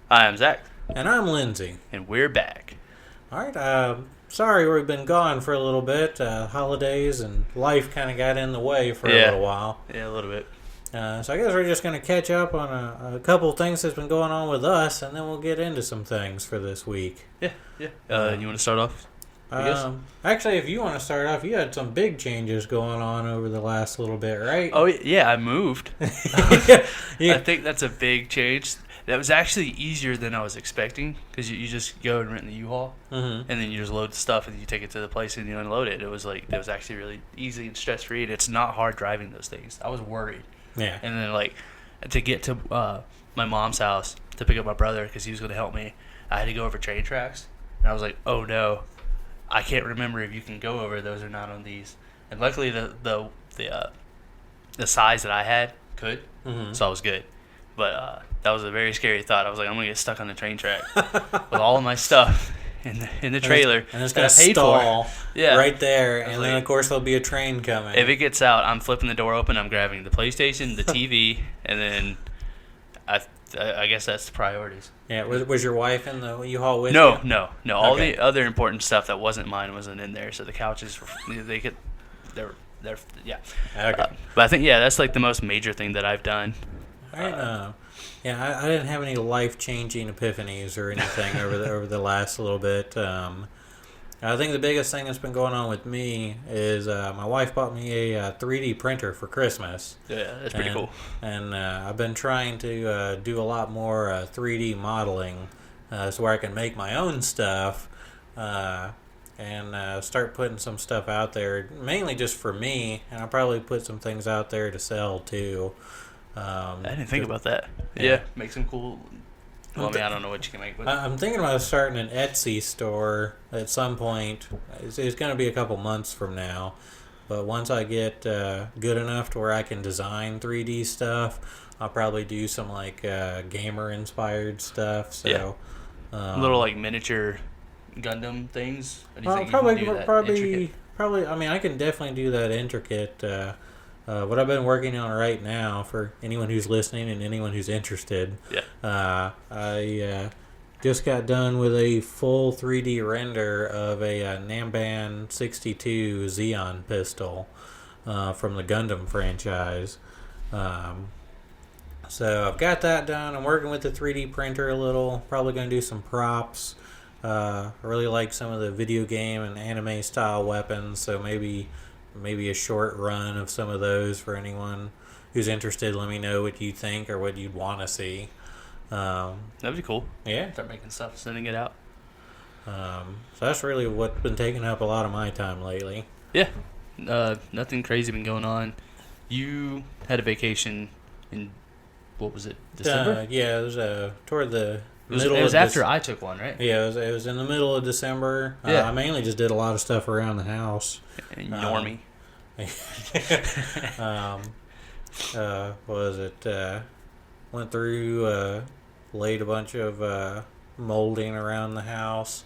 I'm Zach, And I'm Lindsay. and we're back. All right. Sorry we've been gone for a little bit. Holidays and life kind of got in the way for a Yeah. little while. Yeah, a little bit. So I guess we're just going to catch up on a couple things that's been going on with us, and then we'll get into some things for this week. Yeah. You want to start off? I guess. Actually, if you want to start off, you had some big changes going on over the last little bit, right? Oh, yeah, I moved. Yeah. I think that's a big change. That was actually easier than I was expecting because you just go and rent the U-Haul, Mm-hmm. and then you just load the stuff and you take it to the place and you unload it. It was actually really easy and stress-free, and it's not hard driving those things. I was worried. Yeah. And then, to get to my mom's house to pick up my brother because he was going to help me, I had to go over train tracks. And I was like, oh, no. I can't remember if you can go over those or not on these. And luckily, the size that I had could, Mm-hmm. so I was good. But that was a very scary thought. I was like, I'm going to get stuck on the train track with all of my stuff in the trailer And it's that going to I paid stall for. Yeah. right there, I was and then, like- of course, there'll be a train coming. If it gets out, I'm flipping the door open. I'm grabbing the PlayStation, the TV, and then I guess that's the priorities. Yeah, was your wife in the U-Haul with you? No. All Okay. the other important stuff that wasn't mine wasn't in there. So the couches, they're yeah. Okay. But I think that's like the most major thing that I've done. I didn't have any life-changing epiphanies or anything over the last little bit. I think the biggest thing that's been going on with me is my wife bought me a 3D printer for Christmas. Yeah, that's pretty cool. And I've been trying to do a lot more 3D modeling so where I can make my own stuff and start putting some stuff out there, mainly just for me. And I'll probably put some things out there to sell too. I didn't think about that. Yeah. Yeah, make some cool. Well, I mean, I don't know what you can make, but I'm thinking about starting an Etsy store at some point. It's going to be a couple months from now. But once I get good enough to where I can design 3D stuff, I'll probably do some gamer-inspired stuff. So, Yeah. Little miniature Gundam things. Or do you think you probably, can do that intricate? probably. I mean, I can definitely do that intricate. What I've been working on right now, for anyone who's listening and anyone who's interested, Yeah. I just got done with a full 3D render of a Namban 62 Xeon pistol from the Gundam franchise. So I've got that done. I'm working with the 3D printer a little. Probably going to do some props. I really like some of the video game and anime style weapons, so maybe a short run of some of those for anyone who's interested. Let me know what you think or what you'd want to see. That'd be cool. Yeah. Start making stuff, sending it out. So that's really what's been taking up a lot of my time lately. Yeah. Nothing crazy been going on. You had a vacation in, what was it, December? Yeah, it was toward the It was middle of after I took one, right? Yeah, it was in the middle of December. Yeah. I mainly just did a lot of stuff around the house. And Normie. What was it? Went through, laid a bunch of molding around the house,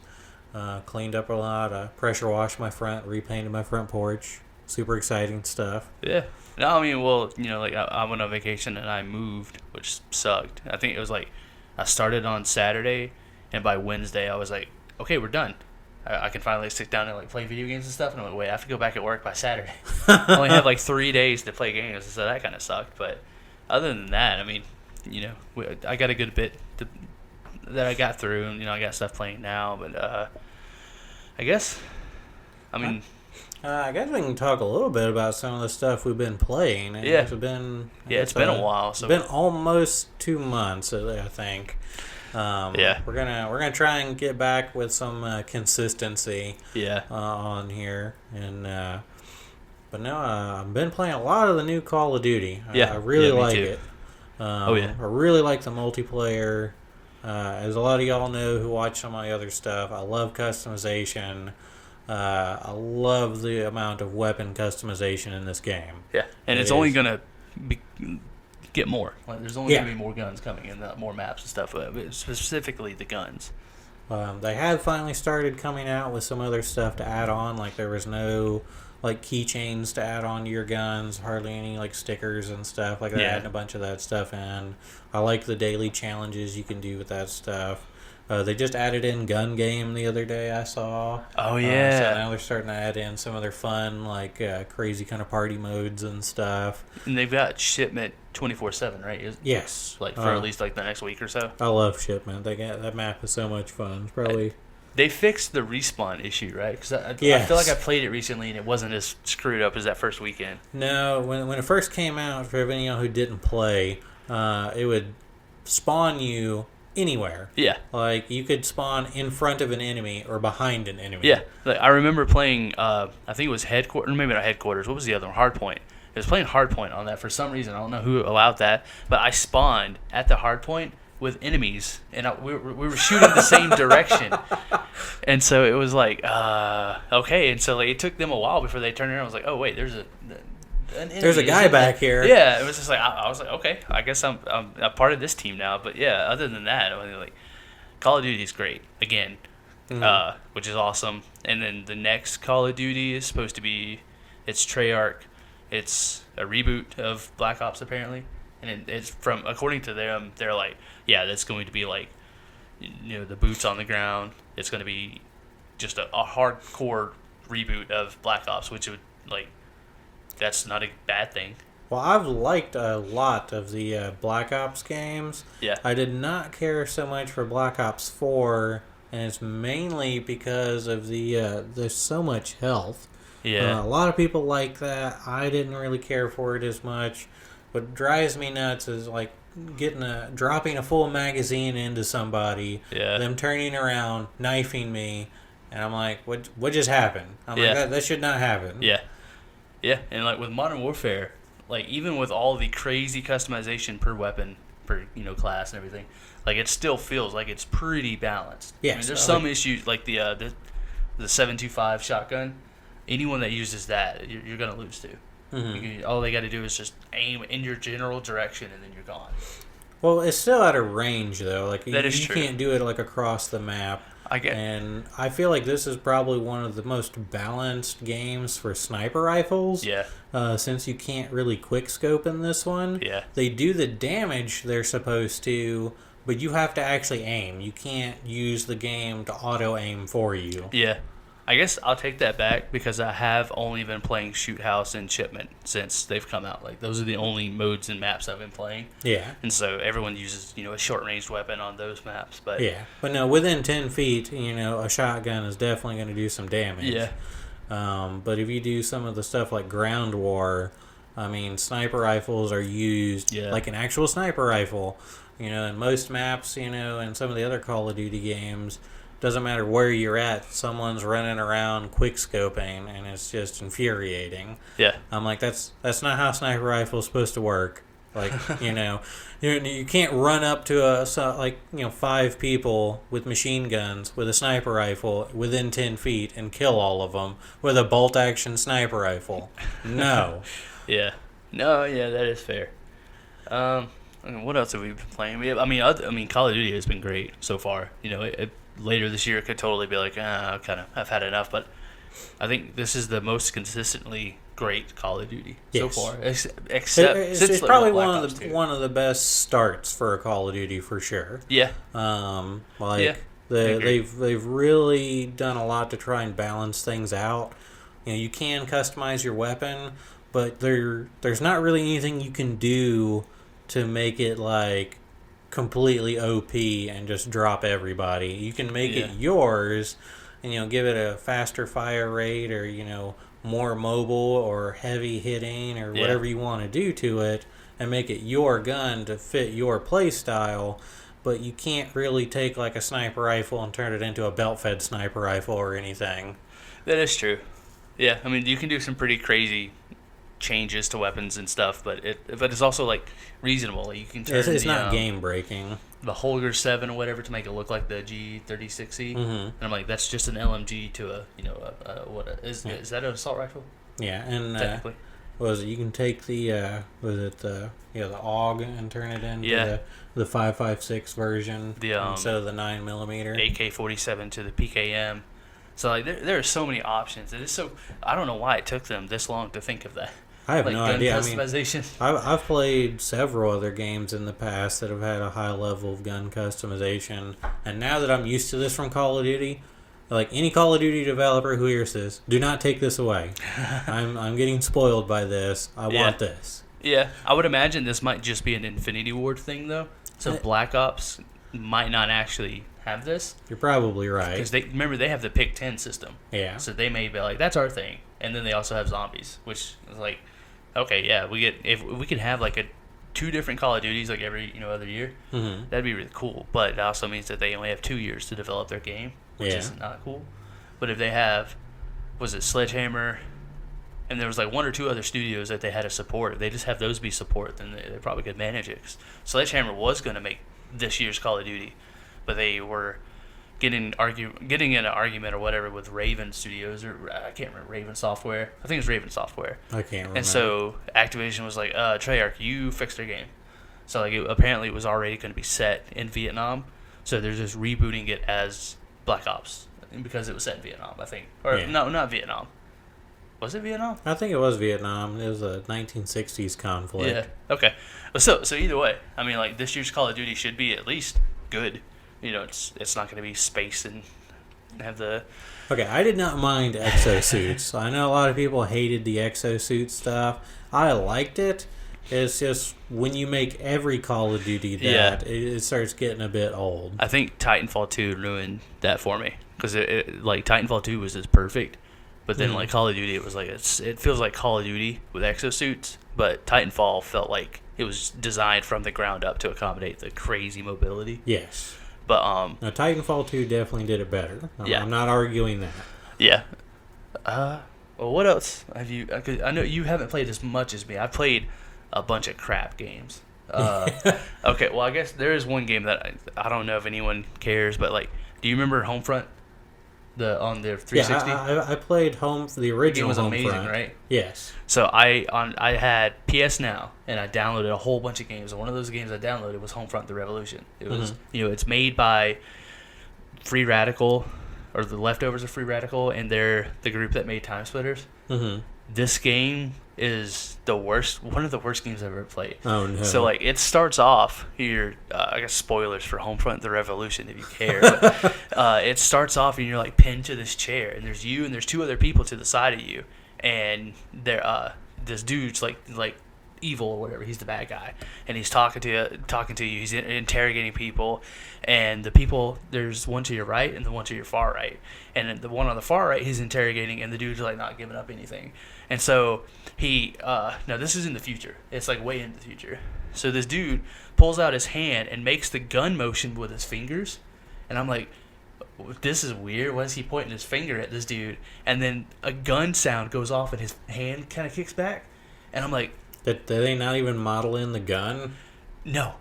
cleaned up a lot, pressure washed my front, repainted my front porch. Super exciting stuff. Yeah. No, I mean, well, I went on vacation and I moved, which sucked. I think it was I started on Saturday, and by Wednesday I was like, okay, we're done. I can finally sit down and play video games and stuff. And I'm like, wait, I have to go back at work by Saturday. I only have 3 days to play games, so that kind of sucked. But other than that, I mean, I got a good bit that I got through, and I got stuff playing now. But I guess, I mean, I guess we can talk a little bit about some of the stuff we've been playing. Yeah. It's been a while. So it's been almost 2 months, I think. Yeah. We're gonna try and get back with some consistency. Yeah. On here, and but no, I've been playing a lot of the new Call of Duty. Yeah. I really me like too. it. Oh, yeah. I really like the multiplayer. As a lot of y'all know who watch some of my other stuff, I love customization. I love the amount of weapon customization in this game. Yeah, and it's only gonna get more. There's only Yeah. gonna be more guns coming and more maps and stuff. But specifically the guns. They had finally started coming out with some other stuff to add on. Like there was no like keychains to add on to your guns, hardly any like stickers and stuff. Like they're Yeah. adding a bunch of that stuff in. I like the daily challenges you can do with that stuff. They just added in gun game the other day, I saw. Oh So yeah. now they're starting to add in some of their fun, like crazy kind of party modes and stuff. And they've got shipment 24/7, right? Yes. Like for at least like the next week or so. I love Shipment. They got that map is so much fun. It's probably They fixed the respawn issue, right? Because I Yes. feel like I played it recently and it wasn't as screwed up as that first weekend. no. When it first came out, for any of y'all who didn't play, it would spawn you anywhere. Yeah. Like you could spawn in front of an enemy or behind an enemy. Yeah, like I remember playing. I think it was headquarters, maybe not headquarters. What was the other one? Hardpoint. It was playing Hardpoint on that for some reason. I don't know who allowed that, but I spawned at the Hardpoint with enemies, and we were shooting the same direction, and so it was like, okay, and so like, it took them a while before they turned around. I was like, oh wait, there's an enemy. There's a guy back here. Yeah, it was just like I was like, okay, I guess I'm a part of this team now. But yeah, other than that, I mean, like Call of Duty is great again. Which is awesome. And then the next Call of Duty is supposed to be, it's Treyarch. It's a reboot of Black Ops apparently, and it's from, according to them, they're like, yeah, that's going to be like, you know, the boots on the ground. It's going to be just a hardcore reboot of Black Ops, which would like, that's not a bad thing. Well, I've liked a lot of the Black Ops games. Yeah. I did not care so much for Black Ops 4, and it's mainly because of there's so much health. Yeah. A lot of people like that. I didn't really care for it as much. What drives me nuts is like dropping a full magazine into somebody, Yeah. them turning around, knifing me, and I'm like, what just happened? I'm Yeah. like, that should not happen. Yeah. Yeah, and like with Modern Warfare, like even with all the crazy customization per weapon, per class and everything, like it still feels like it's pretty balanced. Yes, I mean, there's I some like- issues like the 7.25 shotgun. Anyone that uses that, you're gonna lose to. Mhm. All they got to do is just aim in your general direction, and then you're gone. Well, it's still at a range though. Like That is you true. can't do it like across the map. I get. And I feel like this is probably one of the most balanced games for sniper rifles. Yeah. Since you can't really quick scope in this one. Yeah. They do the damage they're supposed to, but you have to actually aim. You can't use the game to auto aim for you. Yeah. I guess I'll take that back because I have only been playing Shoot House and Shipment since they've come out. Like those are the only modes and maps I've been playing. Yeah. And so everyone uses, a short-ranged weapon on those maps. But Yeah. But no, within 10 feet, a shotgun is definitely going to do some damage. yeah, But if you do some of the stuff like ground war, I mean, sniper rifles are used like an actual sniper rifle. In most maps, and some of the other Call of Duty games, doesn't matter where you're at, someone's running around quick scoping, and it's just infuriating. yeah, I'm like, that's not how sniper rifle is supposed to work. Like, you can't run up to 5 people with machine guns with a sniper rifle within 10 feet and kill all of them with a bolt action sniper rifle. No. yeah. No, yeah, that is fair. What else have we been playing? Call of Duty has been great so far. Later this year it could totally be like, I've had enough. But I think this is the most consistently great Call of Duty so Yes. far. Except It's probably one of the best starts for a Call of Duty for sure. Yeah, Like agree. they've really done a lot to try and balance things out. You can customize your weapon, but there's not really anything you can do to make it like completely OP and just drop everybody. You can make it yours and give it a faster fire rate or more mobile or heavy hitting or whatever you want to do to it and make it your gun to fit your play style. But you can't really take like a sniper rifle and turn it into a belt-fed sniper rifle or anything. that is true. Yeah, I mean, you can do some pretty crazy changes to weapons and stuff, but it's also like reasonable. Like, you can turn It's not game breaking. the Holger 7 or whatever to make it look like the G36E, and I'm like, that's just an LMG to is that an assault rifle? Yeah, and Technically, you can take the the AUG and turn it into the 5.56 version The, instead of the 9mm. AK-47 to the PKM. So like there are so many options. It is so I don't know why it took them this long to think of that. I have Like no gun idea. I mean, customization. I've played several other games in the past that have had a high level of gun customization, and now that I'm used to this from Call of Duty, like any Call of Duty developer who hears this, do not take this away. I'm getting spoiled by this. I Yeah. want this. Yeah, I would imagine this might just be an Infinity Ward thing though. So Black Ops might not actually have this You're probably because right. they remember they have the pick 10 system. Yeah. So they may be like, that's our thing, and then they also have zombies, which is like, okay, yeah, if we could have like two different Call of Duties like every other year, hmm that'd be really cool. But it also means that they only have 2 years to develop their game, which Yeah. is not cool. But if they have, was it Sledgehammer, and there was like one or two other studios that they had to support, they just have those be support, then they probably could manage it. 'Cause Sledgehammer was going to make this year's Call of Duty, but they were getting in an argument or whatever with Raven Studios, or I can't remember, Raven Software. I think it was Raven Software. I can't remember. And so Activision was like, Treyarch, you fix their game. So like apparently it was already going to be set in Vietnam, so they're just rebooting it as Black Ops because it was set in Vietnam, I think. Or Yeah. no, not Vietnam. Was it Vietnam? I think it was Vietnam. It was a 1960s conflict. Yeah. Okay. So either way, I mean, like this year's Call of Duty should be at least good. It's not going to be space and have the Okay, I did not mind exosuits. I know a lot of people hated the exosuit stuff. I liked it. It's just when you make every Call of Duty that, it starts getting a bit old. I think Titanfall 2 ruined that for me because like Titanfall 2 was just perfect, but then like Call of Duty, it was like it feels like Call of Duty with exosuits, but Titanfall felt like it was designed from the ground up to accommodate the crazy mobility. Yes. But Now, Titanfall 2 definitely did it better. Yeah. I'm not arguing that. yeah. Well, what else have you? 'Cause I know you haven't played as much as me. I've played a bunch of crap games. Okay, well, I guess there is one game that I don't know if anyone cares, but like, do you remember Homefront? On their 360. Yeah, I played home for the The game original was amazing, Homefront. right? Yes. So I had PS Now, and I downloaded a whole bunch of games. And one of those games I downloaded was Homefront: The Revolution. It was it's made by Free Radical, or the leftovers of Free Radical, and they're the group that made Time Splitters. Mm-hmm. This game is one of the worst games I've ever played. Oh, no. So like it starts off here. I guess spoilers for Homefront: The Revolution if you care. But, it starts off and you're like pinned to this chair, and there's you and there's two other people to the side of you, and this dude's like evil or whatever. He's the bad guy, and he's talking to you. He's interrogating people, and the people, there's one to your right and the one to your far right, and the one on the far right he's interrogating, and the dude's like not giving up anything. And so he now this is in the future. It's like way into the future. So this dude pulls out his hand and makes the gun motion with his fingers, and I'm like, this is weird. Why is he pointing his finger at this dude? And then a gun sound goes off and his hand kind of kicks back, and I'm like, Did they not even model in the gun? no,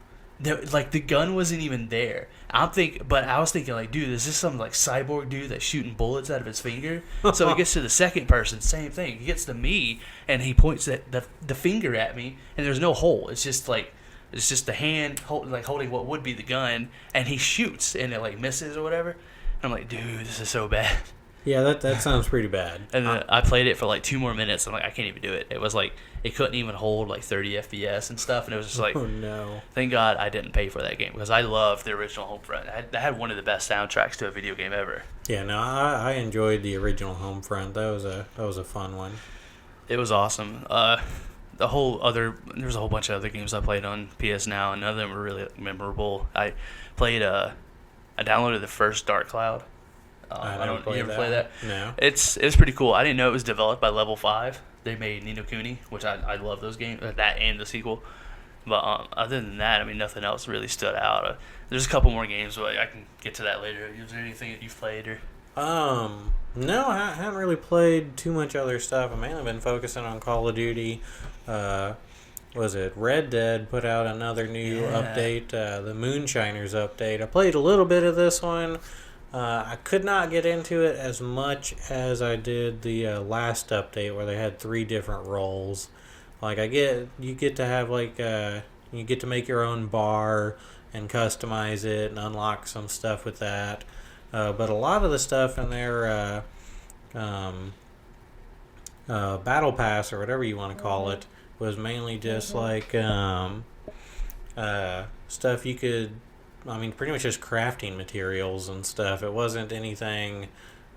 like the gun wasn't even there. But I was thinking like, dude, is this some like cyborg dude that's shooting bullets out of his finger? So he gets to the second person, same thing. He gets to me, and he points at the finger at me, and there's no hole. It's just the hand holding what would be the gun, and he shoots, and it like misses or whatever. And I'm like, dude, this is so bad. Yeah, that sounds pretty bad. And then I played it for like 2 more minutes. I'm like, I can't even do it. It was like it couldn't even hold like 30 FPS and stuff. And it was just like, Oh, no. thank God I didn't pay for that game because I love the original Homefront. That had one of the best soundtracks to a video game ever. Yeah, no, I enjoyed the original Homefront. That was a fun one. It was awesome. There was a whole bunch of other games I played on PS Now, and none of them were really memorable. I downloaded the first Dark Cloud. I don't you ever play that? No. It was pretty cool. I didn't know it was developed by Level 5. They made Ni no Kuni, which I love those games, that and the sequel. But other than that, I mean, nothing else really stood out. There's a couple more games, but I can get to that later. Is there anything that you've played or? No, I haven't really played too much other stuff. I've mainly been focusing on Call of Duty. Was it Red Dead put out another new update, the Moonshiners update. I played a little bit of this one. I could not get into it as much as I did the last update where they had 3 different roles. Like you get to have you get to make your own bar and customize it and unlock some stuff with that. But a lot of the stuff in their battle pass or whatever you want to call it was mainly just like stuff you could, I mean, pretty much just crafting materials and stuff. It wasn't anything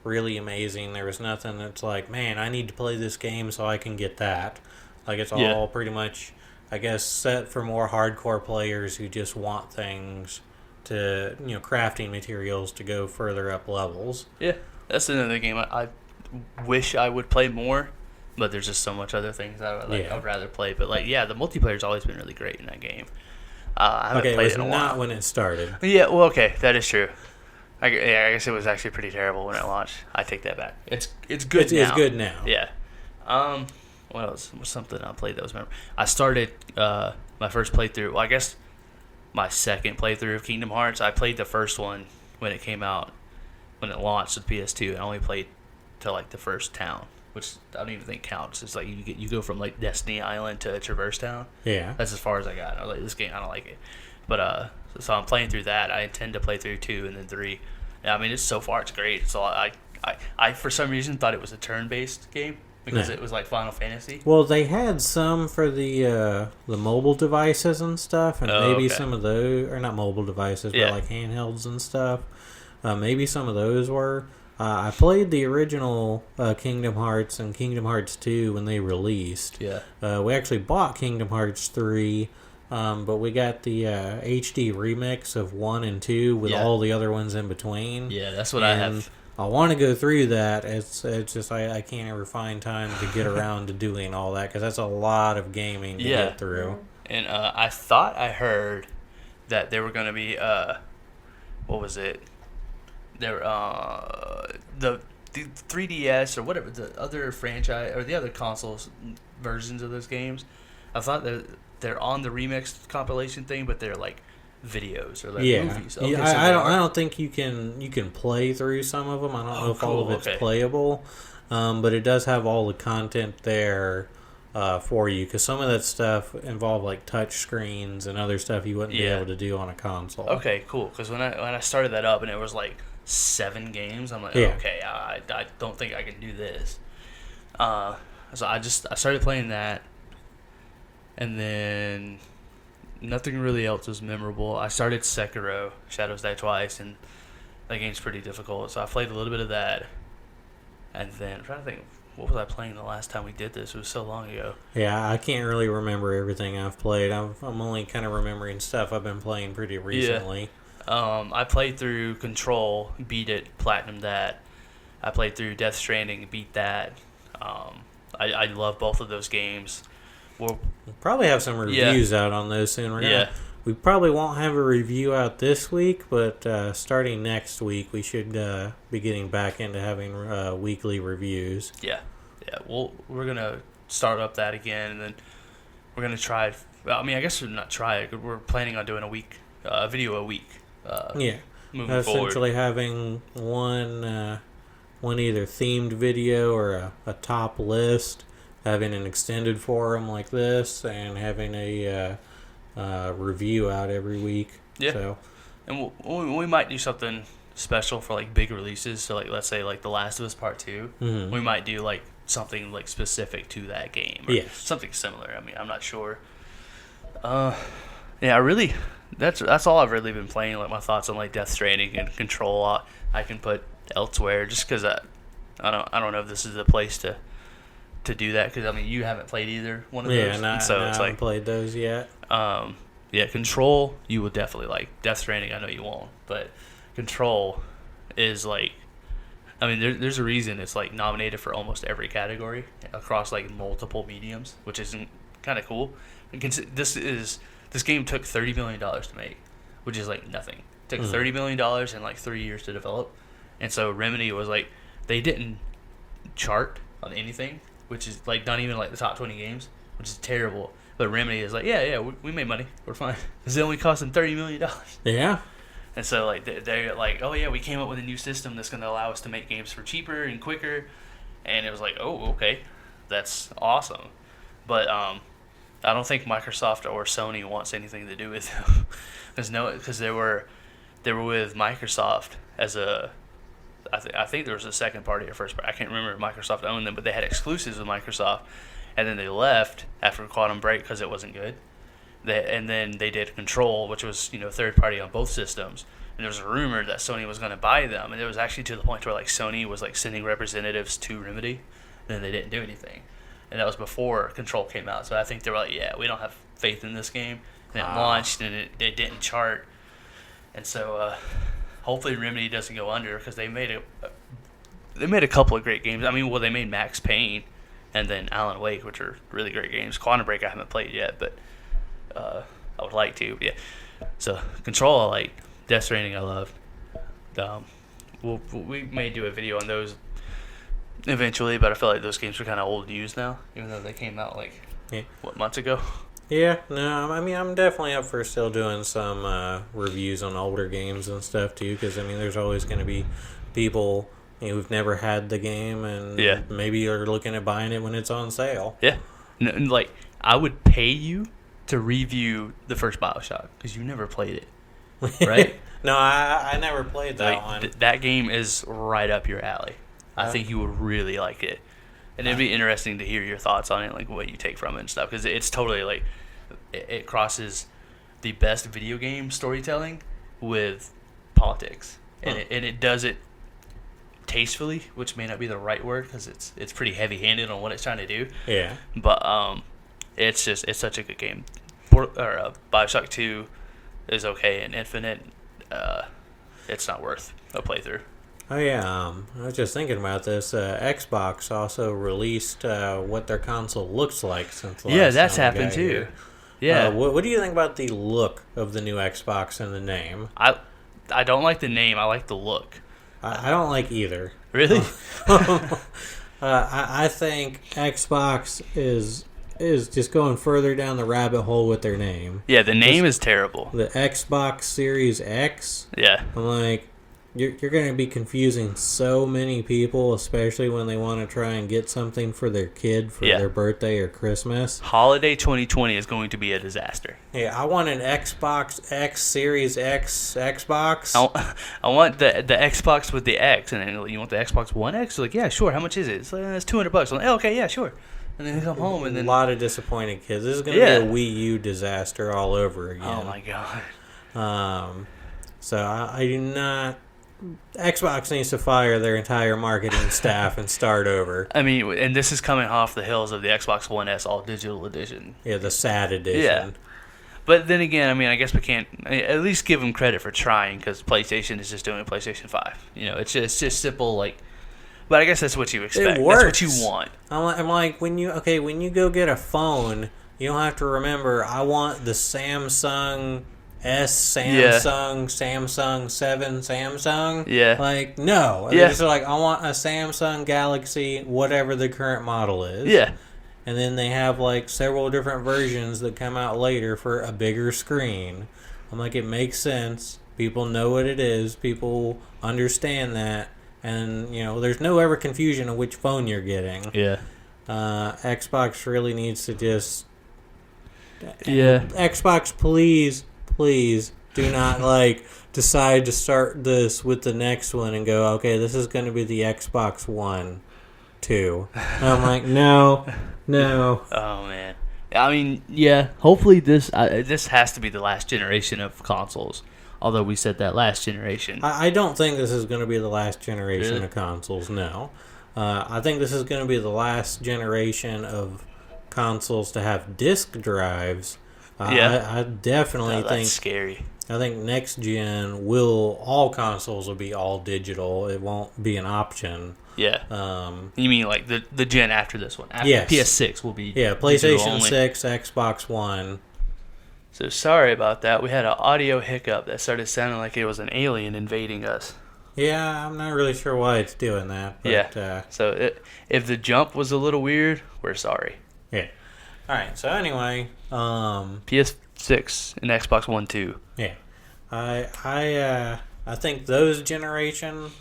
really amazing. There was nothing that's like, man, I need to play this game so I can get that. Like, it's Yeah. all pretty much, I guess, set for more hardcore players who just want things to, crafting materials to go further up levels. Yeah, that's another game I wish I would play more, but there's just so much other things I would Yeah. I'd rather play. But like, yeah, the multiplayer's always been really great in that game. I haven't Okay, it played was it in a not while. when it started. Yeah, well, okay, that is true. I guess it was actually pretty terrible when it launched. I take that back. It's good It's, now. it's good now. Yeah. What else? What's something I played that was memorable? I started my first playthrough. Well, I guess my second playthrough of Kingdom Hearts. I played the first one when it came out, when it launched with PS2. I only played to like the first town, which I don't even think counts. It's like you go from like Destiny Island to Traverse Town. Yeah. That's as far as I got. I was like, this game, I don't like it. But so I'm playing through that. I intend to play through 2 and then 3. Yeah, I mean, so far it's great. So I for some reason thought it was a turn-based game because Yeah. it was like Final Fantasy. Well, they had some for the mobile devices and stuff, and Oh, maybe okay. some of those, or not mobile devices, Yeah. but like handhelds and stuff. Maybe some of those were. I played the original Kingdom Hearts and Kingdom Hearts 2 when they released. Yeah. We actually bought Kingdom Hearts 3, but we got the HD remix of 1 and 2 with Yeah. all the other ones in between. Yeah, that's what I have. I want to go through that. It's just I can't ever find time to get around to doing all that because that's a lot of gaming to Yeah. get through. And I thought I heard that there were going to be what was it? There the 3DS or whatever the other franchise or the other consoles versions of those games. I thought that they're on the remix compilation thing, but they're like videos or like Yeah, movies. yeah. so I they don't. are. I don't think you can play through some of them. I don't know if all cool, of it's okay. playable, but it does have all the content there for you. Because some of that stuff involve like touch screens and other stuff you wouldn't be Yeah. able to do on a console. Okay, cool. Because when I started that up and it was like 7 games, I'm like, Yeah. okay, I don't think I can do this. So I started playing that, and then nothing really else was memorable. I started Sekiro: Shadows Die Twice, and that game's pretty difficult. So I played a little bit of that, and then I'm trying to think, what was I playing the last time we did this? It was so long ago. Yeah, I can't really remember everything I've played. I'm only kind of remembering stuff I've been playing pretty recently. I played through Control, beat it, platinum that. I played through Death Stranding, beat that. I love both of those games. Well, We'll probably have some reviews out on those soon. We probably won't have a review out this week, but starting next week, we should be getting back into having weekly reviews. yeah. We're gonna start up that again, and then we're gonna try. Well, I mean, I guess we're not try it. We're planning on doing a video a week. Yeah, Moving forward. essentially having one either themed video or a top list, having an extended forum like this, and having a review out every week. Yeah. So, And we might do something special for like big releases. So like, let's say like The Last of Us Part 2. mhm. We might do like something like specific to that game. Or Yes. something similar. I mean, I'm not sure. Yeah, really. That's all I've really been playing. Like my thoughts on like Death Stranding and Control. I can put elsewhere just because I don't know if this is the place to do that because I mean you haven't played either one of Yeah, those. no, So I it's haven't like played those yet. yeah, Control you would definitely like. Death Stranding I know you won't, but Control is like, I mean there's a reason it's like nominated for almost every category across like multiple mediums, which is kind of cool. And this game took $30 million to make, which is like nothing. It took $30 million and like 3 years to develop, and so Remedy was like they didn't chart on anything, which is like not even like the top 20 games, which is terrible. But Remedy is like, yeah, we made money, we're fine. Because it only cost them $30 million. Yeah. And so like they're like, oh yeah, we came up with a new system that's going to allow us to make games for cheaper and quicker. And it was like, oh okay, that's awesome. But I don't think Microsoft or Sony wants anything to do with them. Because they were with Microsoft as a I think there was a second party or first party. I can't remember if Microsoft owned them, but they had exclusives with Microsoft, and then they left after Quantum Break because it wasn't good. And then they did Control, which was third party on both systems. And there was a rumor that Sony was going to buy them, and it was actually to the point where like Sony was like sending representatives to Remedy, and then they didn't do anything. And that was before Control came out. So I think they were like, yeah, we don't have faith in this game. And it launched, and it didn't chart. And so hopefully Remedy doesn't go under, because they made a couple of great games. I mean, well, they made Max Payne and then Alan Wake, which are really great games. Quantum Break I haven't played yet, but I would like to. But yeah. So Control I like. Death Stranding I loved. We may do a video on those eventually, but I feel like those games are kind of old news now, even though they came out like months ago. Yeah, no, I mean, I'm definitely up for still doing some reviews on older games and stuff too, because I mean, there's always going to be people who've never had the game and maybe are looking at buying it when it's on sale. Yeah, like I would pay you to review the first BioShock because you never played it. Right? No, I never played that one. That game is right up your alley. I think you would really like it. And it'd be interesting to hear your thoughts on it, like what you take from it and stuff. Because it's totally like, it crosses the best video game storytelling with politics. And it does it tastefully, which may not be the right word because it's pretty heavy-handed on what it's trying to do. Yeah. But it's such a good game. BioShock 2 is okay, and Infinite, it's not worth a playthrough. Oh yeah, I was just thinking about this. Xbox also released what their console looks like since the last that's time happened too. Here. Yeah. What do you think about the look of the new Xbox and the name? I don't like the name. I like the look. I don't like either. Really? I think Xbox is just going further down the rabbit hole with their name. Yeah, the name is terrible. The Xbox Series X. Yeah. I'm like, you're going to be confusing so many people, especially when they want to try and get something for their kid for their birthday or Christmas. Holiday 2020 is going to be a disaster. Yeah, I want an Xbox X Series X Xbox. I want the Xbox with the X, and then you want the Xbox One X? Like, yeah, sure. How much is it? It's like, it's $200. I'm like, okay, yeah, sure. And then they come home, and then a lot of disappointed kids. This is going to be a Wii U disaster all over again. Oh my god. So I do not. Xbox needs to fire their entire marketing staff and start over. I mean, and this is coming off the heels of the Xbox One S All Digital Edition. Yeah, the sad edition. Yeah. But then again, I mean, I guess we can't at least give them credit for trying, because PlayStation is just doing PlayStation 5. It's just simple, like. But I guess that's what you expect. It works. That's what you want. I'm like, when you go get a phone, you don't have to remember, I want the Samsung S, Samsung 7, Samsung. Yeah. Like, no. Yeah. It's like, I want a Samsung Galaxy, whatever the current model is. Yeah. And then they have like several different versions that come out later for a bigger screen. I'm like, it makes sense. People know what it is. People understand that. And, there's no ever confusion of which phone you're getting. Yeah. Xbox really needs to just... Yeah. Xbox, please do not, decide to start this with the next one and go, okay, this is going to be the Xbox One, 2. And I'm like, no. Oh, man. I mean, yeah, hopefully this has to be the last generation of consoles. Although we said that last generation. I don't think this is going to be the last generation of consoles, no. I think this is going to be the last generation of consoles to have disc drives. I definitely think... That's scary. I think next gen all consoles will be all digital. It won't be an option. Yeah. You mean like the gen after this one? Yes. PS6 will be PlayStation 6, Xbox One. So sorry about that. We had an audio hiccup that started sounding like it was an alien invading us. Yeah, I'm not really sure why it's doing that. But, so if the jump was a little weird, we're sorry. Yeah. All right. So anyway, PS6 and Xbox One 2. Yeah. I think those generation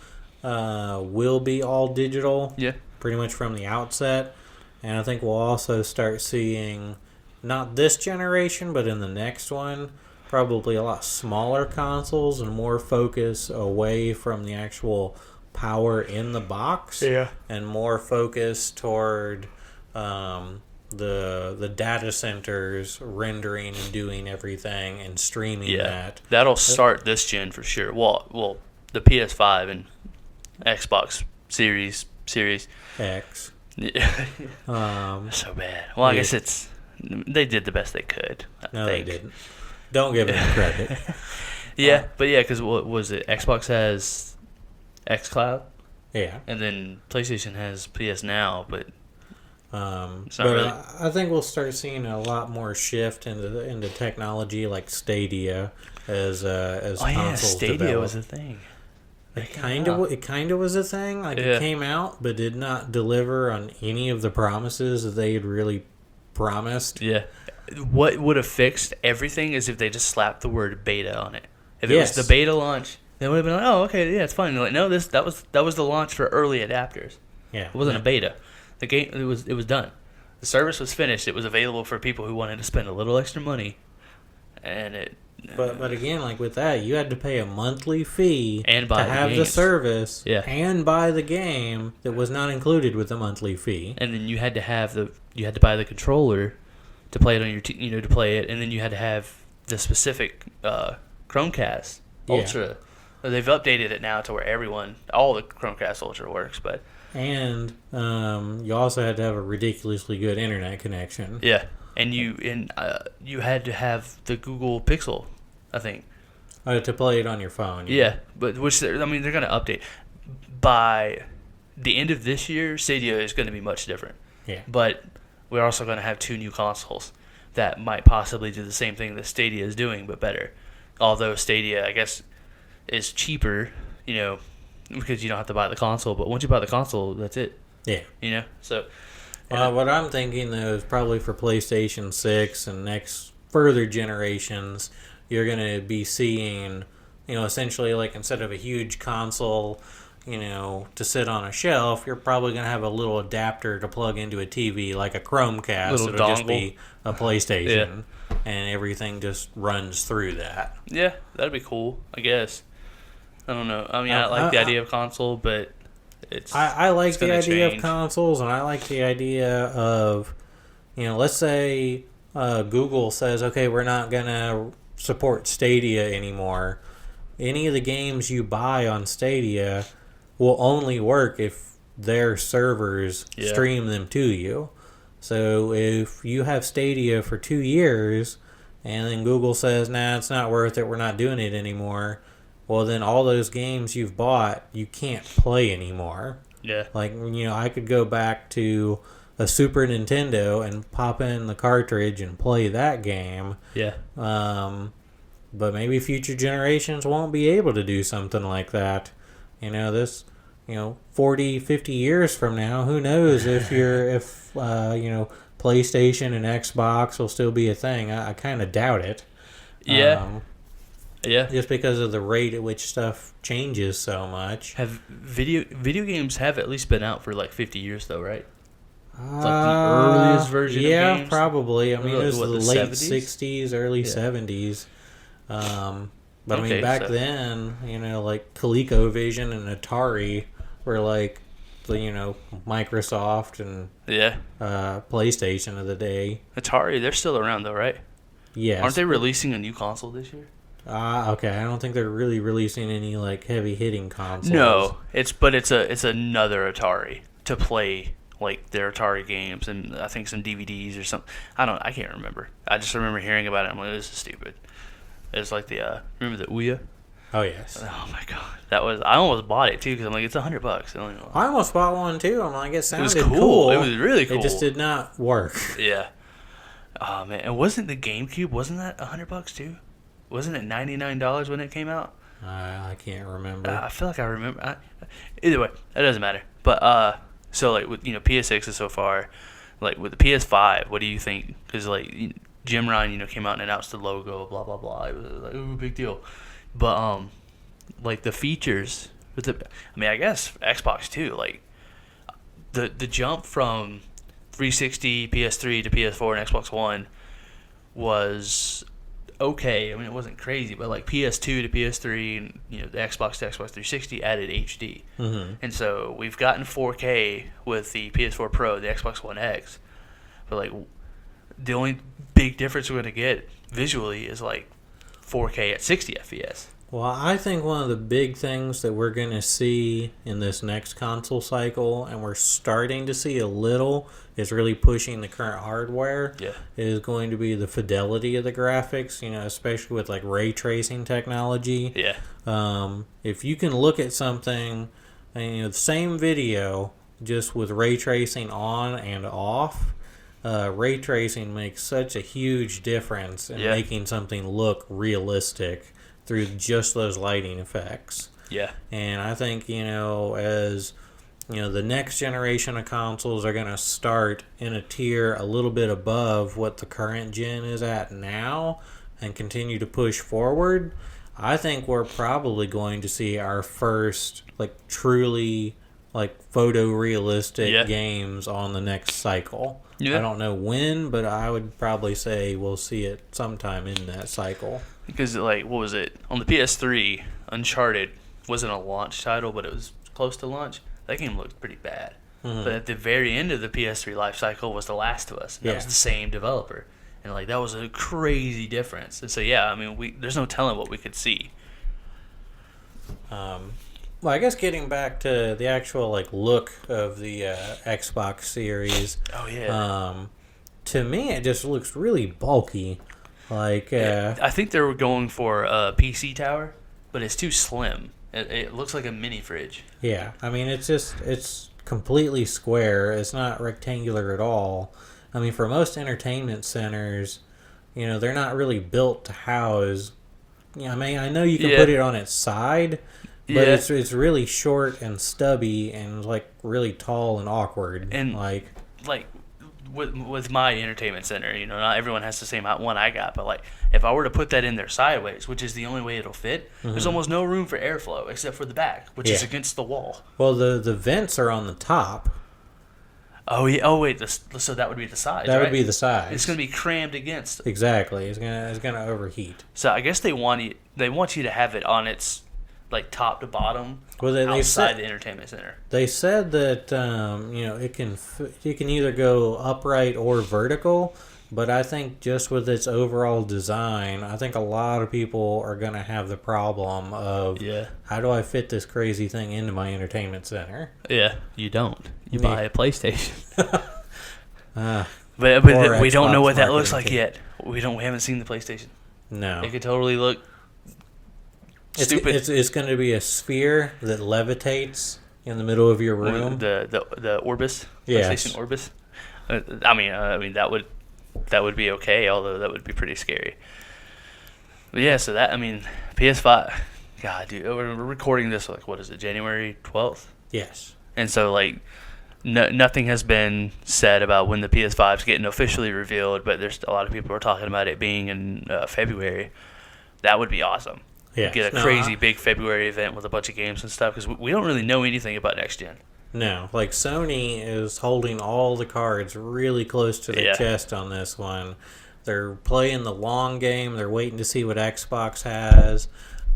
will be all digital. Yeah. Pretty much from the outset, and I think we'll also start seeing. Not this generation, but in the next one, probably a lot smaller consoles and more focus away from the actual power in the box, and more focus toward the data centers rendering and doing everything and streaming that. That'll start this gen for sure. Well, the PS5 and Xbox Series X. Yeah. So bad. Well, I guess they did the best they could. No, they didn't. Don't give them credit. But because what was it? Xbox has xCloud. Yeah. And then PlayStation has PS Now, but it's not but really. I think we'll start seeing a lot more shift into technology like Stadia as consoles Stadia develop. was a thing. It kind of was a thing. Like it came out, but did not deliver on any of the promises that they had really promised. Yeah. What would have fixed everything is if they just slapped the word beta on it. If it was the beta launch, they would have been like, "Oh, okay, yeah, it's fine." They're like, "No, that was the launch for early adapters. Yeah, it wasn't a beta. The game it was done. The service was finished. It was available for people who wanted to spend a little extra money, and it." But again, like with that, you had to pay a monthly fee and to have the service, and buy the game that was not included with the monthly fee. And then you had to buy the controller to play it on your to play it, and then you had to have the specific Chromecast Ultra. They've updated it now to where all the Chromecast Ultra works, but you also had to have a ridiculously good internet connection. Yeah. And you had to have the Google Pixel, I think, to play it on your phone. Yeah, but they're going to update by the end of this year. Stadia is going to be much different. Yeah, but we're also going to have 2 new consoles that might possibly do the same thing that Stadia is doing, but better. Although Stadia, I guess, is cheaper, because you don't have to buy the console. But once you buy the console, that's it. Yeah, so. What I'm thinking, though, is probably for PlayStation 6 and next further generations, you're going to be seeing, essentially like instead of a huge console, to sit on a shelf, you're probably going to have a little adapter to plug into a TV, like a Chromecast. It'll just be a PlayStation, and everything just runs through that. Yeah, that'd be cool, I guess. I don't know. I mean, I like the idea of console, but... I like the idea of consoles, and I like the idea of, let's say Google says, okay, we're not going to support Stadia anymore. Any of the games you buy on Stadia will only work if their servers stream them to you. So if you have Stadia for 2 years, and then Google says, nah, it's not worth it, we're not doing it anymore, well, then all those games you've bought, you can't play anymore. Yeah. Like, I could go back to a Super Nintendo and pop in the cartridge and play that game. Yeah. But maybe future generations won't be able to do something like that. 40, 50 years from now, who knows if PlayStation and Xbox will still be a thing. I kind of doubt it. Yeah. Just because of the rate at which stuff changes so much. Have video games have at least been out for like 50 years though, right? Like the earliest version of games? Yeah, probably. I mean, it was the late 70s? 60s, early 70s. But I mean, back then, like ColecoVision and Atari were like the, Microsoft and PlayStation of the day. Atari, they're still around though, right? Yes. Aren't they releasing a new console this year? Okay. I don't think they're really releasing any like heavy hitting consoles. No, it's another Atari to play like their Atari games and I think some DVDs or something. I can't remember. I just remember hearing about it. I'm like, this is stupid. It's like the remember the Ouya? Oh yes. Oh my god, I almost bought it too because I'm like, it's $100. I almost bought one too. I'm like, it sounded cool. It was really cool. It just did not work. Yeah. Oh man, and wasn't the GameCube? Wasn't that $100 too? Wasn't it $99 when it came out? I can't remember. I feel like I remember. Either way, that doesn't matter. But so like with PS6 so far, like with the PS5, what do you think? Because like Jim Ryan, came out and announced the logo, blah blah blah. It was like, ooh, big deal. But like the features with I guess Xbox too. Like the jump from 360, PS3 to PS4 and Xbox One was okay. I mean, it wasn't crazy, but like PS2 to PS3 and the Xbox to Xbox 360 added HD, and so we've gotten 4K with the PS4 Pro, the Xbox One X, but like the only big difference we're gonna get visually is like 4K at 60 FPS. Well, I think one of the big things that we're going to see in this next console cycle, and we're starting to see a little, is really pushing the current hardware, is going to be the fidelity of the graphics, especially with like ray tracing technology. Yeah. If you can look at something, and the same video, just with ray tracing on and off, ray tracing makes such a huge difference in making something look realistic through just those lighting effects. Yeah. And I think, as the next generation of consoles are going to start in a tier a little bit above what the current gen is at now and continue to push forward, I think we're probably going to see our first like truly like photorealistic games on the next cycle. I don't know when, but I would probably say we'll see it sometime in that cycle. Because, like, what was it? On the PS3, Uncharted wasn't a launch title, but it was close to launch. That game looked pretty bad. But at the very end of the PS3 life cycle was The Last of Us. That was the same developer. And, like, that was a crazy difference. And so, I mean, there's no telling what we could see. Well, I guess getting back to the actual, like, look of the Xbox Series. Oh, yeah. To me, it just looks really bulky. Like, I think they were going for a PC tower, but it's too slim. It looks like a mini fridge. Yeah, I mean, it's completely square. It's not rectangular at all. I mean, for most entertainment centers, they're not really built to house. I mean, I know you can put it on its side, but it's really short and stubby and like really tall and awkward. And like with my entertainment center, not everyone has the same one I got, but like if I were to put that in there sideways, which is the only way it'll fit, there's almost no room for airflow except for the back, which is against the wall. Well, the vents are on the top. Oh yeah. Oh wait. So that would be the sides. That right? would be the sides. It's going to be crammed against. Exactly. It's gonna overheat. So I guess they want you to have it on its like top to bottom. Well, outside the entertainment center. They said that it can either go upright or vertical, but I think just with its overall design, I think a lot of people are going to have the problem of how do I fit this crazy thing into my entertainment center? Yeah, you don't. You buy a PlayStation. But we don't know what that looks like yet. We haven't seen the PlayStation. No, it could totally look. Stupid. It's going to be a sphere that levitates in the middle of your room. The Orbis, yes. PlayStation Orbis. I mean that would be okay, although that would be pretty scary. But yeah, so PS5. God, dude, we're recording this like what is it, January 12th? Yes. And so like nothing has been said about when the PS5's getting officially revealed, but there's a lot of people are talking about it being in February. That would be awesome. Yeah, get a crazy big February event with a bunch of games and stuff because we don't really know anything about next gen. No, like Sony is holding all the cards really close to their chest on this one. They're playing the long game. They're waiting to see what Xbox has.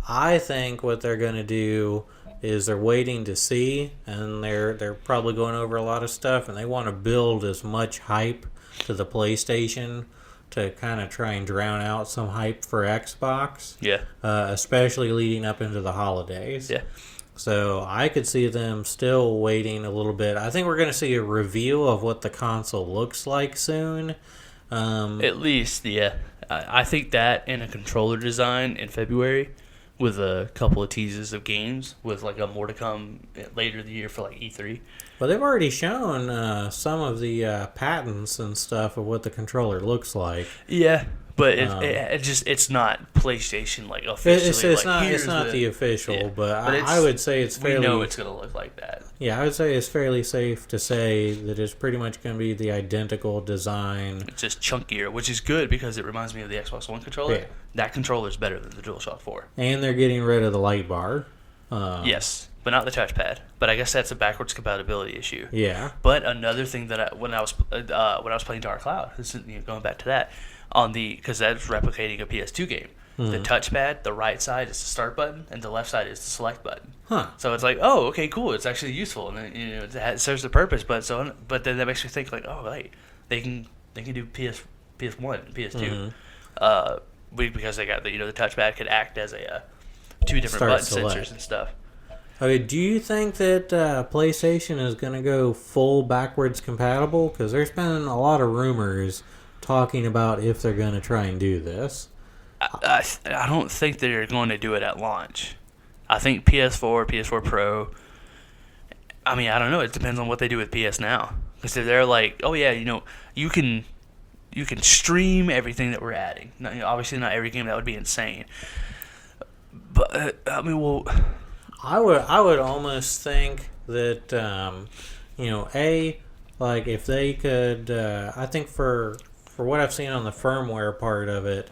I think what they're going to do is they're waiting to see, and they're probably going over a lot of stuff, and they want to build as much hype to the PlayStation to kind of try and drown out some hype for Xbox. Yeah. Especially leading up into the holidays. Yeah. So I could see them still waiting a little bit. I think we're going to see a reveal of what the console looks like soon. At least, yeah. I think that and a controller design in February with a couple of teases of games with like a more to come later in the year for like E3. Well, they've already shown some of the patents and stuff of what the controller looks like. Yeah, but it's not PlayStation like officially. It's not the official, but I would say it's fairly. We know it's going to look like that. Yeah, I would say it's fairly safe to say that it's pretty much going to be the identical design. It's just chunkier, which is good because it reminds me of the Xbox One controller. Yeah. That controller is better than the DualShock 4. And they're getting rid of the light bar. Yes, but not the touchpad. But I guess that's a backwards compatibility issue. Yeah. But another thing that when I was playing Dark Cloud, going back to that, because that's replicating a PS2 game. The touchpad, the right side is the start button, and the left side is the select button. Huh. So it's like, oh, okay, cool. It's actually useful, and then, it serves the purpose. But then that makes me think like, oh, right, they can do PS1 and PS2, because they got the touchpad could act as a two different Start button select. sensors and stuff. Okay, do you think that PlayStation is going to go full backwards compatible? Because there's been a lot of rumors talking about if they're going to try and do this. I don't think they're going to do it at launch. I think PS4 Pro. I mean, I don't know. It depends on what they do with PS Now. Because if they're like, oh yeah, you can stream everything that we're adding. Obviously, not every game. That would be insane. But I mean, well, I would almost think that like if they could, I think for what I've seen on the firmware part of it.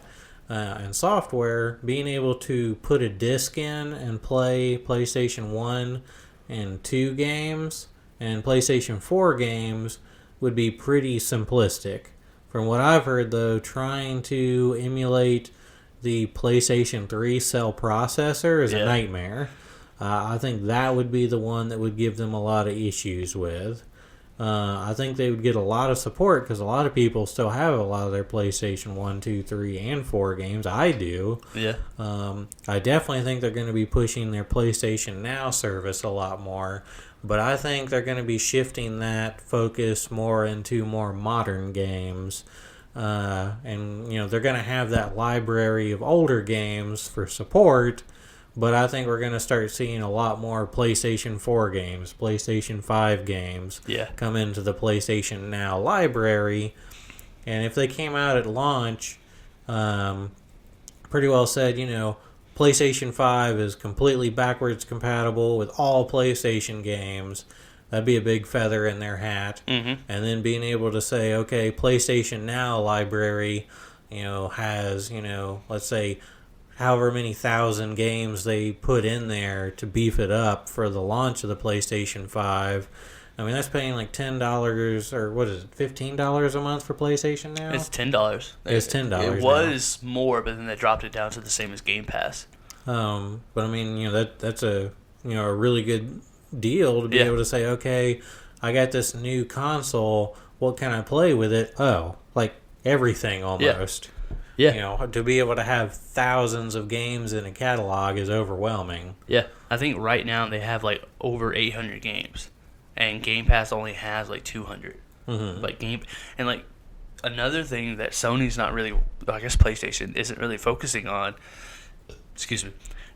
And software, being able to put a disc in and play PlayStation 1 and 2 games and PlayStation 4 games would be pretty simplistic. From what I've heard, though, trying to emulate the PlayStation 3 cell processor is a nightmare. I think that would be the one that would give them a lot of issues with. I think they would get a lot of support because a lot of people still have a lot of their PlayStation 1, 2, 3, and 4 games. I do. Yeah. I definitely think they're going to be pushing their PlayStation Now service a lot more. But I think they're going to be shifting that focus more into more modern games. And they're going to have that library of older games for support. But I think we're going to start seeing a lot more PlayStation 4 games, PlayStation 5 games come into the PlayStation Now library. And if they came out at launch, pretty well said, PlayStation 5 is completely backwards compatible with all PlayStation games, that'd be a big feather in their hat. Mm-hmm. And then being able to say, okay, PlayStation Now library, has, let's say, however many thousand games they put in there to beef it up for the launch of the PlayStation 5. I mean, that's paying like $10 or what is it, $15 a month for PlayStation Now? It's $10. It's $10. It was more, but then they dropped it down to the same as Game Pass. But I mean, that's a a really good deal to be able to say, okay, I got this new console. What can I play with it? Oh, like everything almost. Yeah. To be able to have thousands of games in a catalog is overwhelming. Yeah. I think right now they have like over 800 games, and Game Pass only has like 200. Mm-hmm. Like another thing that Sony's not really, I guess PlayStation isn't really focusing on,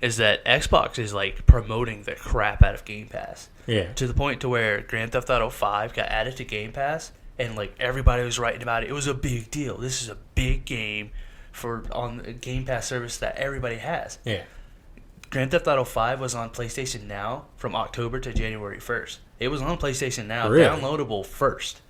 is that Xbox is like promoting the crap out of Game Pass. Yeah. To the point to where Grand Theft Auto 5 got added to Game Pass, and like everybody was writing about it. It was a big deal. This is a big game on the Game Pass service that everybody has. Yeah. Grand Theft Auto 5 was on PlayStation Now from October to January 1st. It was on PlayStation Now, really? Downloadable first,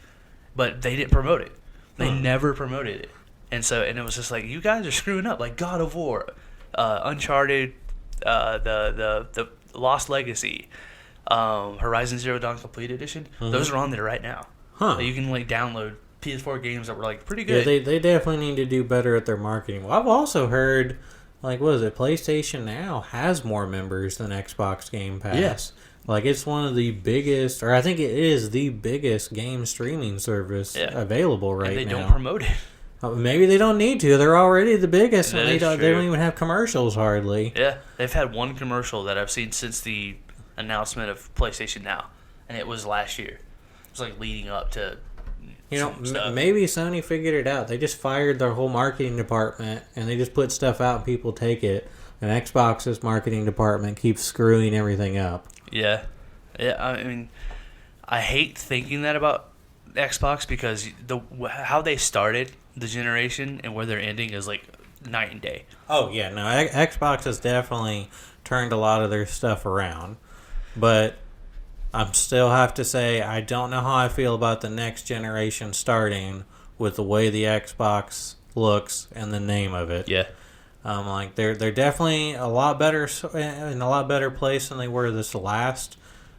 but they didn't promote it. They never promoted it, and it was just like, you guys are screwing up. Like God of War, Uncharted, the Lost Legacy, Horizon Zero Dawn Complete Edition. Those are on there right now. You can like download PS4 games that were like pretty good. Yeah, they definitely need to do better at their marketing. Well, I've also heard, like, what is it? PlayStation Now has more members than Xbox Game Pass. Yes. Like, it's one of the biggest, or I think it is the biggest game streaming service available right now. And they don't promote it. Maybe they don't need to. They're already the biggest, and they don't even have commercials hardly. Yeah, they've had one commercial that I've seen since the announcement of PlayStation Now, and it was last year. It was like leading up to maybe Sony figured it out. They just fired their whole marketing department, and they just put stuff out and people take it. And Xbox's marketing department keeps screwing everything up. Yeah. I mean, I hate thinking that about Xbox because how they started the generation and where they're ending is like night and day. Oh, yeah. No, Xbox has definitely turned a lot of their stuff around. But I still have to say, I don't know how I feel about the next generation starting with the way the Xbox looks and the name of it. Yeah. Like they're definitely a lot better in a lot better place than they were this last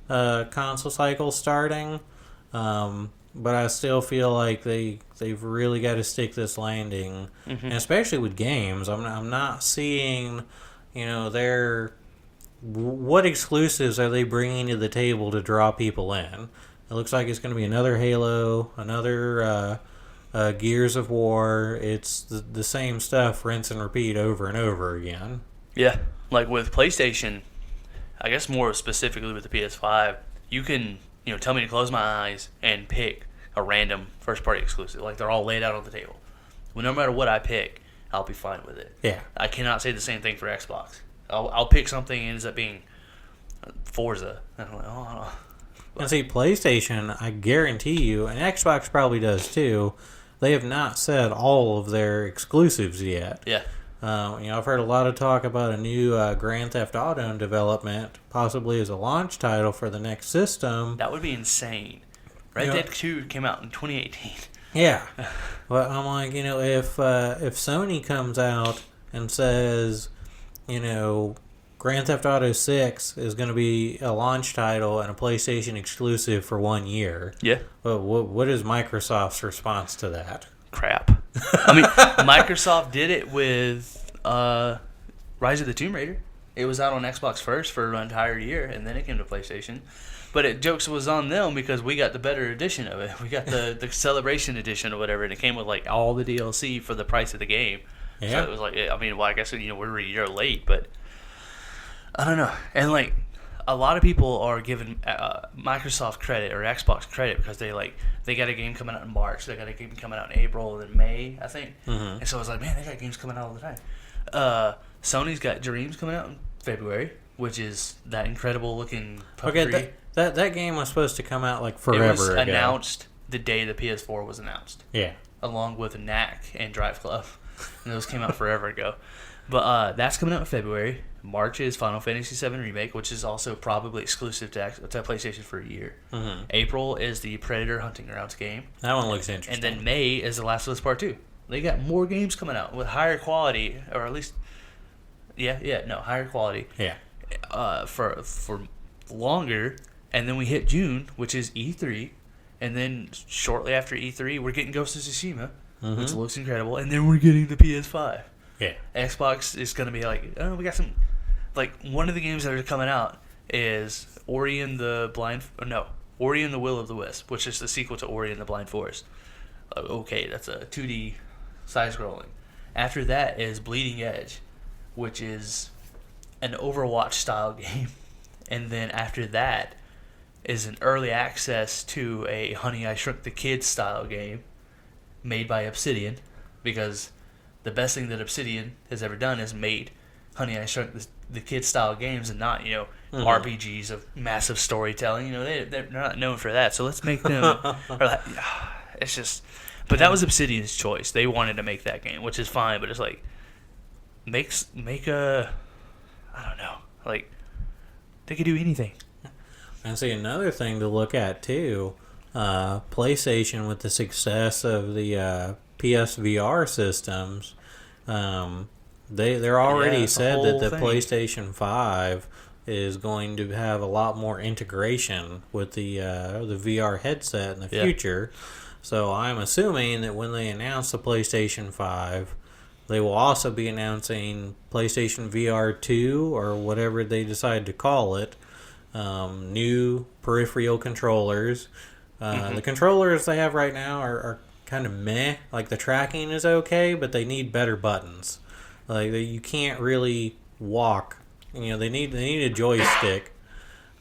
console cycle starting. but I still feel like they've really got to stick this landing, and especially with games. I'm not seeing, what exclusives are they bringing to the table to draw people in? It looks like it's going to be another Halo, another Gears of War. It's the same stuff, rinse and repeat over and over again. Yeah, like with PlayStation, I guess more specifically with the PS5, you can, tell me to close my eyes and pick a random first-party exclusive. Like, they're all laid out on the table. Well, no matter what I pick, I'll be fine with it. Yeah. I cannot say the same thing for Xbox. I'll pick something and it ends up being Forza. And I'm like, oh. And see, PlayStation, I guarantee you, and Xbox probably does too, they have not said all of their exclusives yet. Yeah. I've heard a lot of talk about a new Grand Theft Auto in development, possibly as a launch title for the next system. That would be insane. Red Dead 2 came out in 2018. Yeah. But I'm like, if Sony comes out and says, Grand Theft Auto 6 is going to be a launch title and a PlayStation exclusive for 1 year. Yeah. Well, what is Microsoft's response to that? Crap. I mean, Microsoft did it with Rise of the Tomb Raider. It was out on Xbox first for an entire year, and then it came to PlayStation. But jokes was on them because we got the better edition of it. We got the Celebration edition or whatever, and it came with like all the DLC for the price of the game. Yeah. So it was like, I guess we're a year late, but I don't know. And like a lot of people are giving Microsoft credit or Xbox credit because they got a game coming out in March, they got a game coming out in April and then May, I think. Mm-hmm. And so I was like, man, they got games coming out all the time. Sony's got Dreams coming out in February, which is that incredible looking puppetry. Okay, that game was supposed to come out like forever It was ago. Announced the day the PS4 was announced. Yeah. Along with Knack and Drive Club. And those came out forever ago. But that's coming out in February. March is Final Fantasy VII Remake, which is also probably exclusive to PlayStation for a year. Mm-hmm. April is the Predator Hunting Grounds game. That one looks interesting. And then May is The Last of Us Part 2. They got more games coming out with higher quality, or at least, higher quality. Yeah. For longer. And then we hit June, which is E3. And then shortly after E3, we're getting Ghost of Tsushima, which looks incredible. And then we're getting the PS5. Yeah. Xbox is going to be like, we got some... Like, one of the games that are coming out is Ori and the Will of the Wisp, which is the sequel to Ori and the Blind Forest. Okay, that's a 2D side-scrolling. After that is Bleeding Edge, which is an Overwatch-style game. And then after that is an early access to a Honey, I Shrunk the Kids style game made by Obsidian, because the best thing that Obsidian has ever done is made Honey, I Shrunk the Kids style games and not, RPGs of massive storytelling. They're not known for that, so let's make them... it's just... But that was Obsidian's choice. They wanted to make that game, which is fine, but it's like... Make a... I don't know. Like, they could do anything. And see, another thing to look at, too, PlayStation, with the success of the PSVR systems, they're already said that the PlayStation 5 is going to have a lot more integration with the VR headset in the future. So I'm assuming that when they announce the PlayStation 5, they will also be announcing PlayStation VR 2 or whatever they decide to call it. New peripheral controllers. The controllers they have right now are kind of meh. Like, the tracking is okay, but they need better buttons. Like, you can't really walk. They need a joystick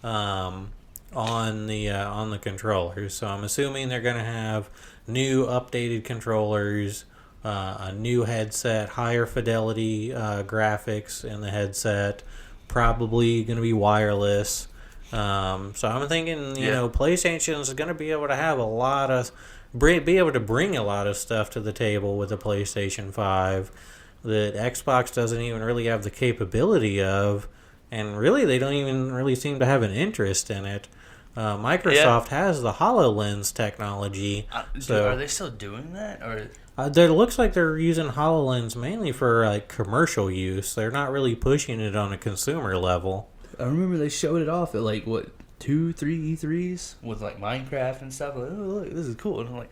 on the controllers. So I'm assuming they're going to have new updated controllers, a new headset, higher fidelity graphics in the headset, probably going to be wireless. So I'm thinking, PlayStation is going to be able to have be able to bring a lot of stuff to the table with the PlayStation 5 that Xbox doesn't even really have the capability of, and really they don't even really seem to have an interest in it. Microsoft has the HoloLens technology. Are they still doing that? Or it looks like they're using HoloLens mainly for commercial use. They're not really pushing it on a consumer level. I remember they showed it off at 2-3 E3s with like Minecraft and stuff. Like, oh, look, this is cool. And I'm like,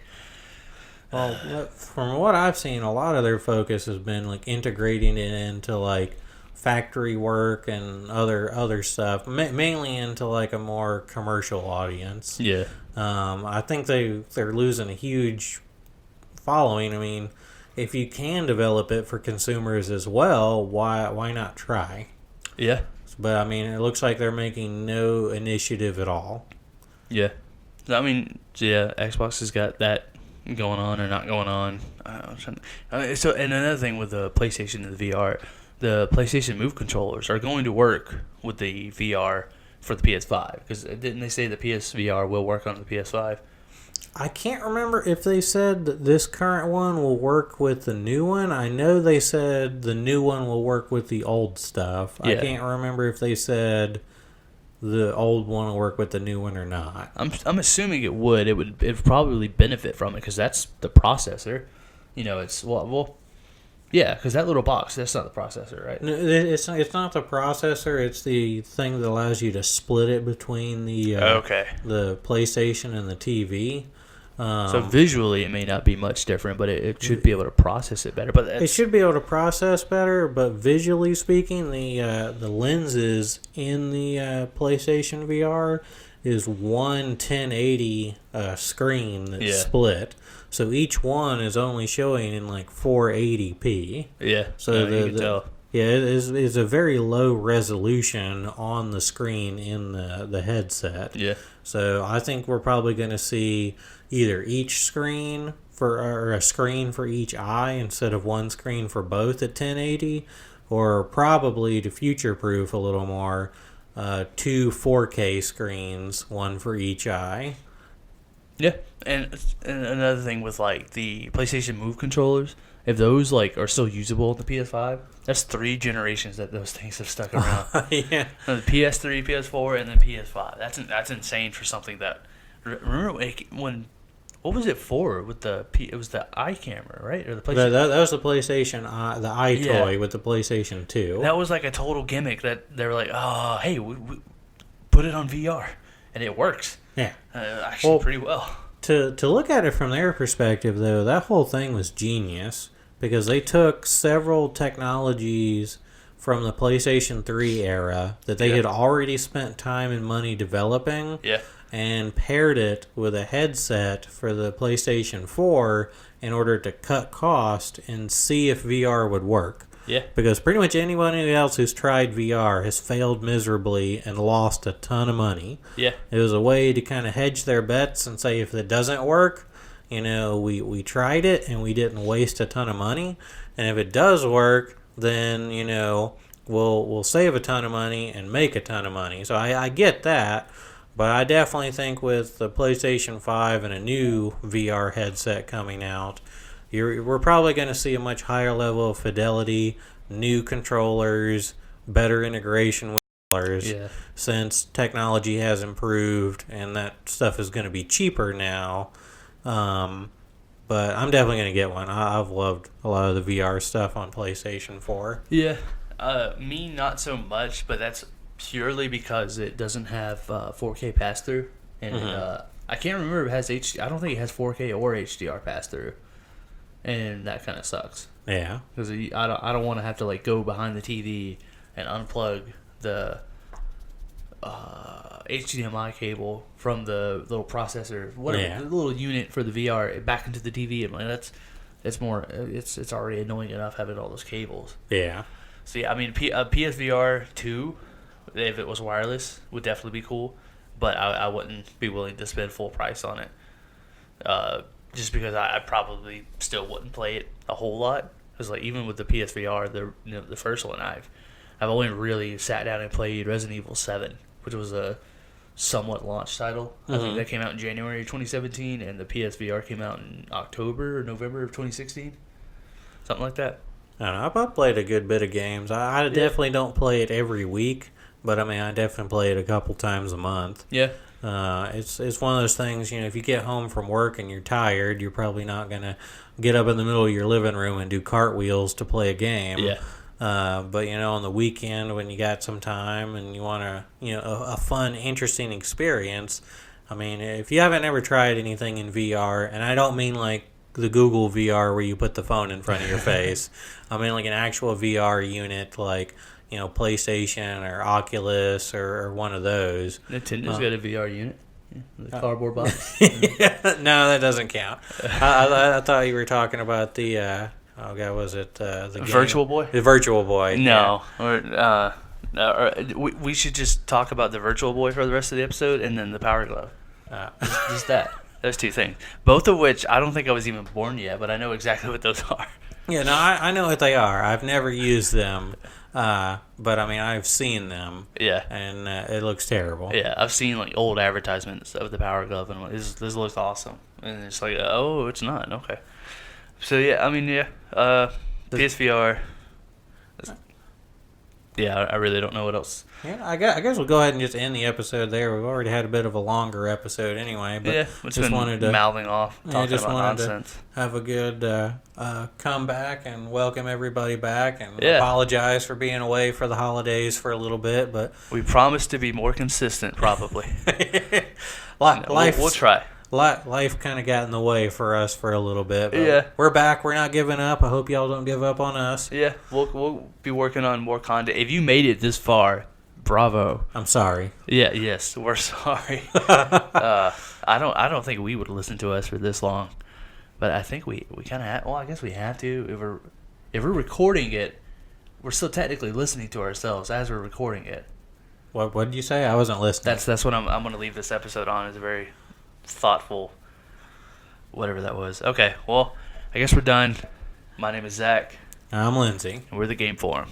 Well, from what I've seen, a lot of their focus has been like integrating it into like factory work and other stuff, mainly into like a more commercial audience. yeah, I think they're losing a huge following. I mean, if you can develop it for consumers as well, why not try? yeah, But I mean, it looks like they're making no initiative at all. yeah. I mean, yeah, Xbox has got that going on or not going on. So, and another thing with the PlayStation and the VR, the PlayStation Move controllers are going to work with the VR for the PS5. Because didn't they say the PSVR will work on the PS5? I can't remember if they said that this current one will work with the new one. I know they said the new one will work with the old stuff. I Yeah. can't remember if they said the old one will work with the new one or not. I'm assuming it would. It'd probably benefit from it because that's the processor. You know, it's yeah, because that little box, that's not the processor, right? No, it's not the processor. It's the thing that allows you to split it between the Okay. the PlayStation and the TV. So visually, it may not be much different, but it should be able to process it better. But It should be able to process better, but visually speaking, the lenses in the PlayStation VR is one 1080 screen that's Yeah. split. So each one is only showing in like 480p. yeah. So you can tell. yeah, it is a very low resolution on the screen in the headset. Yeah. So I think we're probably going to see either each screen or a screen for each eye instead of one screen for both at 1080, or probably to future-proof a little more, 2 4K screens, one for each eye. Yeah, and another thing with like the PlayStation Move controllers, if those like are still usable in the PS5, that's 3 generations that those things have stuck around. Yeah. The PS3, PS4, and then PS5. That's insane for something that. Remember when what was it for with the it was the eye camera, right, or the PlayStation? That was the PlayStation Eye, the eye Yeah. toy with the PlayStation 2. That was like a total gimmick that they were like, oh, hey, we put it on VR, and it works. Yeah. Actually, Well, pretty well. To look at it from their perspective, though, that whole thing was genius because they took several technologies from the PlayStation 3 era that they Yeah. had already spent time and money developing Yeah. and paired it with a headset for the PlayStation 4 in order to cut cost and see if VR would work. Yeah. Because pretty much anyone else who's tried VR has failed miserably and lost a ton of money. Yeah. It was a way to kind of hedge their bets and say if it doesn't work, you know, we tried it and we didn't waste a ton of money. And if it does work, then, you know, we'll save a ton of money and make a ton of money. So I get that. But I definitely think with the PlayStation 5 and a new VR headset coming out, we're probably going to see a much higher level of fidelity, new controllers, better integration with controllers, Yeah. since technology has improved and that stuff is going to be cheaper now. But I'm definitely going to get one. I've loved a lot of the VR stuff on PlayStation 4. Yeah. Me, not so much, but that's purely because it doesn't have 4K pass through, and I can't remember if it has HD. I don't think it has 4K or HDR pass through, and that kind of sucks Yeah. because I don't want to have to like go behind the TV and unplug the HDMI cable from the little processor, whatever, Yeah. the little unit for the VR back into the TV. And like, it's already annoying enough having all those cables. Yeah. So yeah, I mean, PSVR 2, if it was wireless, would definitely be cool, but I wouldn't be willing to spend full price on it, just because I probably still wouldn't play it a whole lot. Because like even with the PSVR, the first one, I've only really sat down and played Resident Evil 7, which was a somewhat launch title. I think that came out in January 2017, and the PSVR came out in October or November of 2016, something like that. I don't know. I've played a good bit of games. I definitely don't play it every week, but I mean, I definitely play it a couple times a month. Yeah. It's one of those things, you know, if you get home from work and you're tired, you're probably not going to get up in the middle of your living room and do cartwheels to play a game. Yeah. But on the weekend when you got some time and you want a fun, interesting experience. I mean, if you haven't ever tried anything in VR, and I don't mean like the Google VR where you put the phone in front of your face. I mean like an actual VR unit, like PlayStation or Oculus or one of those. Nintendo's got a VR unit. Yeah, the cardboard box. No, that doesn't count. I thought you were talking about the was it the game? Virtual Boy? The Virtual Boy. No, we should just talk about the Virtual Boy for the rest of the episode, and then the Power Glove. Just that. Those two things. Both of which I don't think I was even born yet, but I know exactly what those are. Yeah, no, I know what they are. I've never used them, but I mean I've seen them. Yeah. And it looks terrible. Yeah, I've seen like old advertisements of the Power Glove, and I'm like, this looks awesome. And it's like, oh, it's not. Okay. So yeah, I mean, yeah, PSVR. Yeah, I really don't know what else. Yeah, I guess we'll go ahead and just end the episode there. We've already had a bit of a longer episode anyway, but yeah, just wanted to mouthing off, talking just about wanted nonsense. To have a good comeback and welcome everybody back, and Yeah. apologize for being away for the holidays for a little bit, but We promise to be more consistent, probably. life We'll try. Life kind of got in the way for us for a little bit. But Yeah. we're back. We're not giving up. I hope y'all don't give up on us. Yeah, we'll be working on more content. If you made it this far, bravo. I'm sorry. Yeah, yes, we're sorry. I don't think we would listen to us for this long, but I think we kind of have. Well, I guess we have to. If we're recording it, we're still technically listening to ourselves as we're recording it. What did you say? I wasn't listening. That's what I'm going to leave this episode on. Is a very thoughtful, whatever that was. Okay, well, I guess we're done. My name is Zach, I'm Lindsay. and we're the Game Forum.